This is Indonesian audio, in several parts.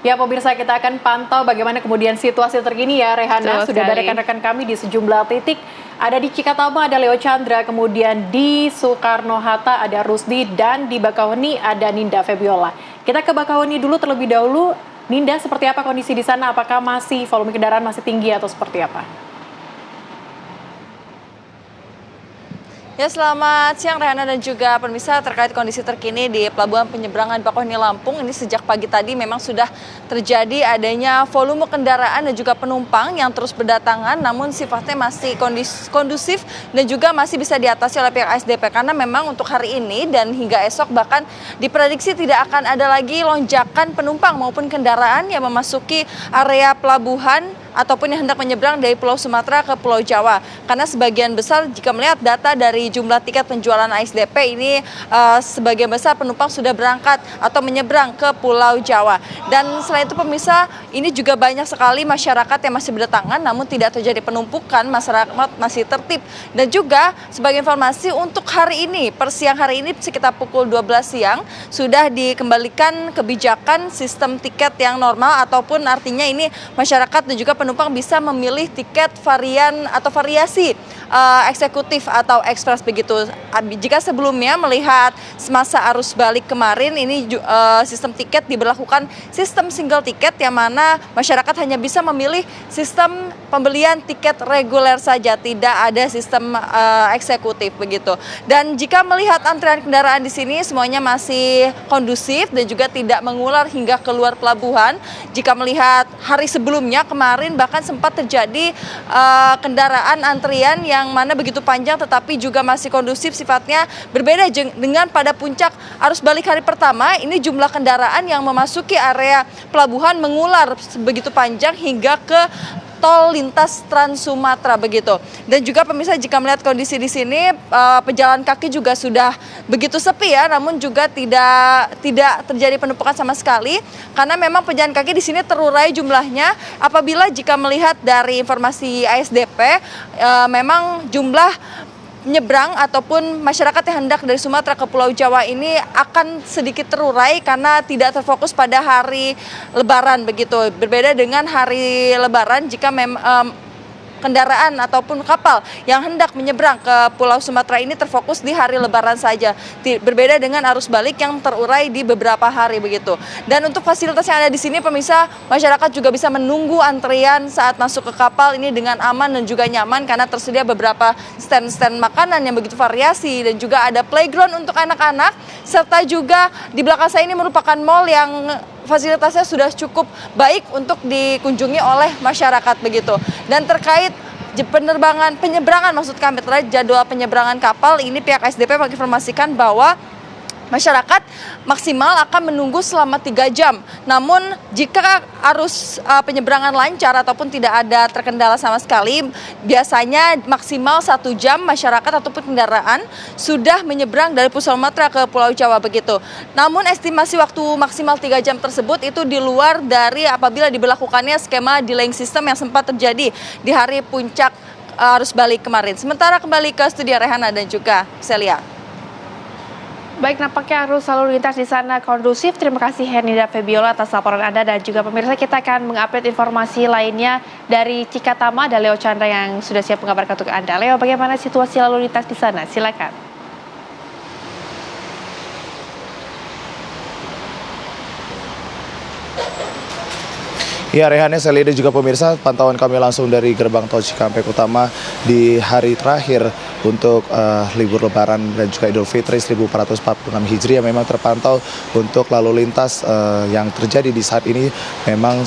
Ya pemirsa, kita akan pantau bagaimana kemudian situasi terkini ya Rehana. Betul Sudah ada sekali. rekan-rekan kami di sejumlah titik. Ada di Cikatama ada Leo Chandra, kemudian di Soekarno-Hatta ada Rusdi, dan di Bakauheni ada Ninda Febiola. Kita ke Bakauheni dulu terlebih dahulu. Ninda, seperti apa kondisi di sana? Apakah masih volume kendaraan masih tinggi atau seperti apa? Ya, selamat siang Rehana dan juga pemirsa. Terkait kondisi terkini di Pelabuhan Penyeberangan Bakauheni Lampung, ini sejak pagi tadi memang sudah terjadi adanya volume kendaraan dan juga penumpang yang terus berdatangan, namun sifatnya masih kondusif dan juga masih bisa diatasi oleh pihak ASDP, karena memang untuk hari ini dan hingga esok bahkan diprediksi tidak akan ada lagi lonjakan penumpang maupun kendaraan yang memasuki area pelabuhan ataupun yang hendak menyeberang dari Pulau Sumatera ke Pulau Jawa. Karena sebagian besar jika melihat data dari jumlah tiket penjualan ASDP ini sebagian besar penumpang sudah berangkat atau menyeberang ke Pulau Jawa. Dan selain itu pemirsa, ini juga banyak sekali masyarakat yang masih berdatangan namun tidak terjadi penumpukan, masyarakat masih tertib. Dan juga sebagai informasi untuk hari ini, per siang hari ini sekitar pukul 12 siang sudah dikembalikan kebijakan sistem tiket yang normal, ataupun artinya ini masyarakat dan juga penumpang bisa memilih tiket varian atau variasi eksekutif atau ekspres begitu. Jika sebelumnya melihat semasa arus balik kemarin ini sistem tiket diberlakukan sistem single tiket, yang mana masyarakat hanya bisa memilih sistem pembelian tiket reguler saja, tidak ada sistem eksekutif begitu. Dan jika melihat antrian kendaraan di sini semuanya masih kondusif dan juga tidak mengular hingga keluar pelabuhan. Jika melihat hari sebelumnya kemarin bahkan sempat terjadi kendaraan antrian yang mana begitu panjang tetapi juga masih kondusif sifatnya, berbeda dengan pada puncak arus balik hari pertama. Ini jumlah kendaraan yang memasuki area pelabuhan mengular begitu panjang hingga ke tol lintas Trans Sumatera begitu. Dan juga pemirsa, jika melihat kondisi di sini pejalan kaki juga sudah begitu sepi ya, namun juga tidak terjadi penumpukan sama sekali, karena memang pejalan kaki di sini terurai jumlahnya. Apabila jika melihat dari informasi ASDP, memang jumlah menyeberang ataupun masyarakat yang hendak dari Sumatera ke Pulau Jawa ini akan sedikit terurai karena tidak terfokus pada hari Lebaran begitu. Berbeda dengan hari Lebaran, jika kendaraan ataupun kapal yang hendak menyeberang ke Pulau Sumatera ini terfokus di hari Lebaran saja. Berbeda dengan arus balik yang terurai di beberapa hari begitu. Dan untuk fasilitas yang ada di sini pemirsa, masyarakat juga bisa menunggu antrian saat masuk ke kapal ini dengan aman dan juga nyaman, karena tersedia beberapa stand-stand makanan yang begitu variasi, dan juga ada playground untuk anak-anak, serta juga di belakang saya ini merupakan mall yang fasilitasnya sudah cukup baik untuk dikunjungi oleh masyarakat begitu. Dan terkait penyeberangan maksud kami, terkait jadwal penyeberangan kapal ini, pihak ASDP menginformasikan bahwa masyarakat maksimal akan menunggu selama 3 jam. Namun jika arus penyeberangan lancar ataupun tidak ada terkendala sama sekali, biasanya maksimal 1 jam masyarakat ataupun kendaraan sudah menyeberang dari Pulau Sumatera ke Pulau Jawa begitu. Namun estimasi waktu maksimal 3 jam tersebut itu di luar dari apabila diberlakukannya skema delaying system yang sempat terjadi di hari puncak arus balik kemarin. Sementara kembali ke studio Rehana dan juga Celia. Baik, nampaknya arus lalu lintas di sana kondusif. Terima kasih Ninda Febiola atas laporan Anda, dan juga pemirsa, kita akan mengupdate informasi lainnya dari Cikatama. Ada Leo Chandra yang sudah siap mengabarkan untuk Anda. Leo, bagaimana situasi lalu lintas di sana? Silakan. Ya, Rehana, Celia dan juga pemirsa, pantauan kami langsung dari gerbang tol Cikampek Utama di hari terakhir untuk libur Lebaran dan juga Idul Fitri 1446 Hijriah memang terpantau untuk lalu lintas yang terjadi di saat ini memang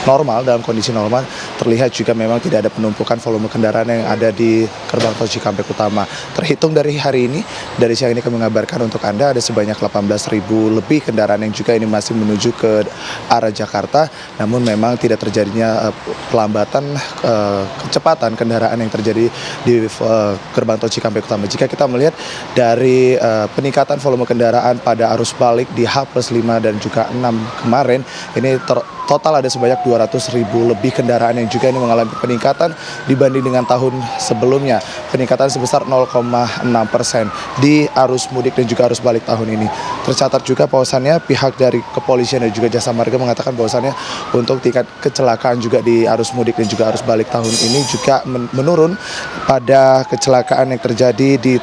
normal, dalam kondisi normal. Terlihat juga memang tidak ada penumpukan volume kendaraan yang ada di gerbang tol Cikampek Utama. Terhitung dari hari ini, dari siang ini kami mengabarkan untuk Anda ada sebanyak 18.000 lebih kendaraan yang juga ini masih menuju ke arah Jakarta. Namun memang tidak terjadinya pelambatan kecepatan kendaraan yang terjadi di gerbang tol Cikampek Utama. Jika kita melihat dari peningkatan volume kendaraan pada arus balik di H+5 dan juga 6 kemarin, ini total ada sebanyak 200.000 lebih kendaraan yang juga ini mengalami peningkatan dibanding dengan tahun sebelumnya. Peningkatan sebesar 0,6% di arus mudik dan juga arus balik tahun ini. Tercatat juga bahwasannya pihak dari kepolisian dan juga jasa marga mengatakan bahwasannya untuk tingkat kecelakaan juga di arus mudik dan juga arus balik tahun ini juga menurun pada kecelakaan yang terjadi di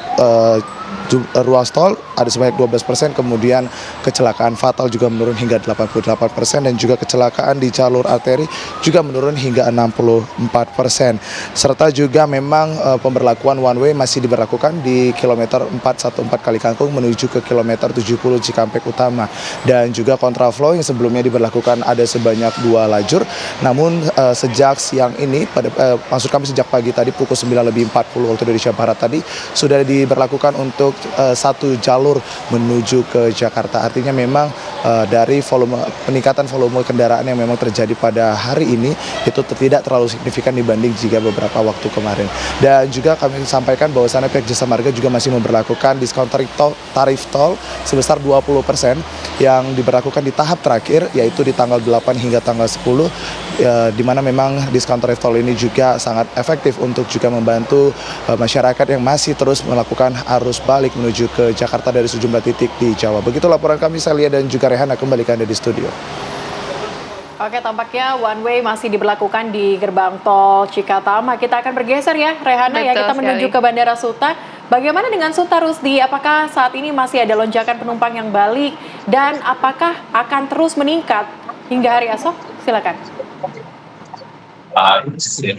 ruas tol ada sebanyak 12%, kemudian kecelakaan fatal juga menurun hingga 88%, dan juga kecelakaan di jalur arteri juga menurun hingga 64%. Serta juga memang pemberlakuan one way masih diberlakukan di kilometer 414 Kali Kangkung menuju ke kilometer 70 Cikampek Utama, dan juga kontraflow yang sebelumnya diberlakukan ada sebanyak 2 lajur. Namun sejak siang ini maksud kami sejak pagi tadi pukul 9:40 waktu Indonesia Barat tadi sudah diberlakukan untuk satu jalur menuju ke Jakarta. Artinya memang dari peningkatan volume kendaraan yang memang terjadi pada hari ini itu tidak terlalu signifikan dibanding jika beberapa waktu kemarin. Dan juga kami sampaikan bahwasannya pihak jasa marga juga masih memberlakukan diskon tarif tol sebesar 20% yang diberlakukan di tahap terakhir, yaitu di tanggal 8 hingga tanggal 10, di mana memang diskon tarif tol ini juga sangat efektif untuk juga membantu masyarakat yang masih terus melakukan arus balik menuju ke Jakarta dari sejumlah titik di Jawa. Begitu laporan kami, Salia dan juga Rehana, kembali ke Anda di studio. Oke, tampaknya one way masih diberlakukan di gerbang tol Cikatama. Kita akan bergeser ya, Rehana. Betul Kita menuju sekali ke Bandara Suta. Bagaimana dengan Suta, Rusdi? Apakah saat ini masih ada lonjakan penumpang yang balik? Dan apakah akan terus meningkat hingga hari esok? Silakan.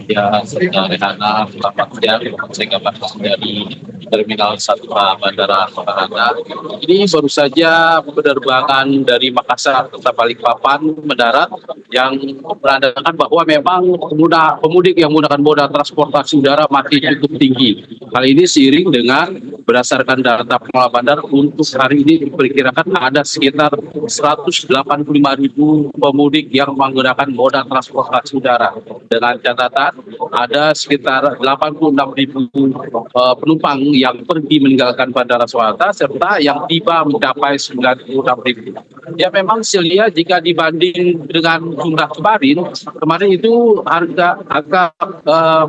Ya, Rehana, selamat siang. Saya kabarkan dari Terminal 1 Bandara Soekarno. Ini baru saja penerbangan dari Makassar ke Balikpapan mendarat yang menandakan bahwa memang pemudik yang menggunakan moda transportasi udara masih cukup tinggi. Hal ini seiring dengan berdasarkan data pengelola bandar untuk hari ini diperkirakan ada sekitar 185.000 pemudik yang menggunakan moda transportasi udara. Dengan catatan ada sekitar 86.000 penumpang yang pergi meninggalkan Bandara Soekarno serta yang tiba mencapai 96.000. Ya memang Celia, jika dibanding dengan jumlah kemarin itu angka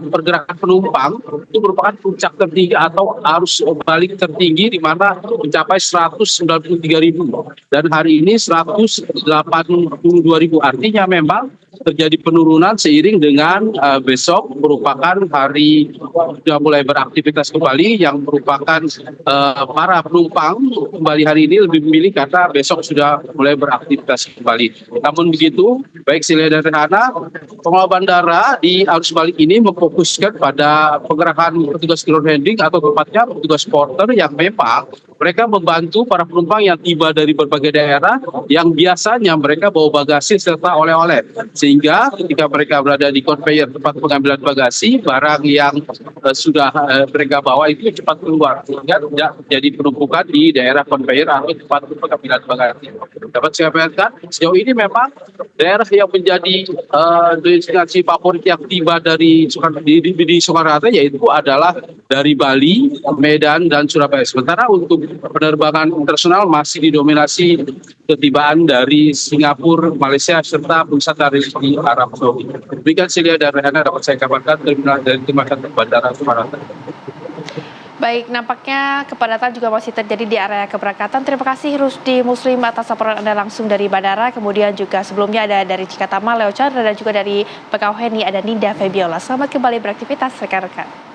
pergerakan penumpang itu merupakan puncak tertinggi atau arus balik tertinggi di mana mencapai 193.000 dan hari ini 182.000. Artinya memang terjadi penurunan seiring dengan besok merupakan hari sudah mulai beraktivitas kembali, yang merupakan para penumpang kembali hari ini lebih memilih karena besok sudah mulai beraktivitas kembali. Namun begitu, baik Celia dan Rehana, pengelola bandara di arus balik ini memfokuskan pada pengerahan petugas ground handling atau tepatnya petugas porter yang memang mereka membantu para penumpang yang tiba dari berbagai daerah yang biasanya mereka bawa bagasi serta oleh-oleh. Sehingga ketika mereka berada di conveyor tempat pengambilan bagasi, barang yang sudah mereka bawa itu cepat keluar sehingga tidak terjadi penumpukan di daerah conveyor atau tempat pengambilan bagasi. Dapat saya sampaikan, sejauh ini memang daerah yang menjadi destinasi favorit yang tiba di Soekarno yaitu adalah dari Bali, Medan, dan Surabaya. Sementara untuk penerbangan internasional masih didominasi ketibaan dari Singapura, Malaysia, serta pusat dari Arab Saudi. Demikian Celia dan Rehana dapat saya kabarkan dari Terminal Bandara Soekarno. Baik, nampaknya kepadatan juga masih terjadi di area keberangkatan. Terima kasih Rusdi Muslim atas laporan Anda langsung dari bandara. Kemudian juga sebelumnya ada dari Cikatama, Leo Chandra, dan juga dari Bakauheni ada Ninda Febiola. Selamat kembali beraktivitas rekan-rekan.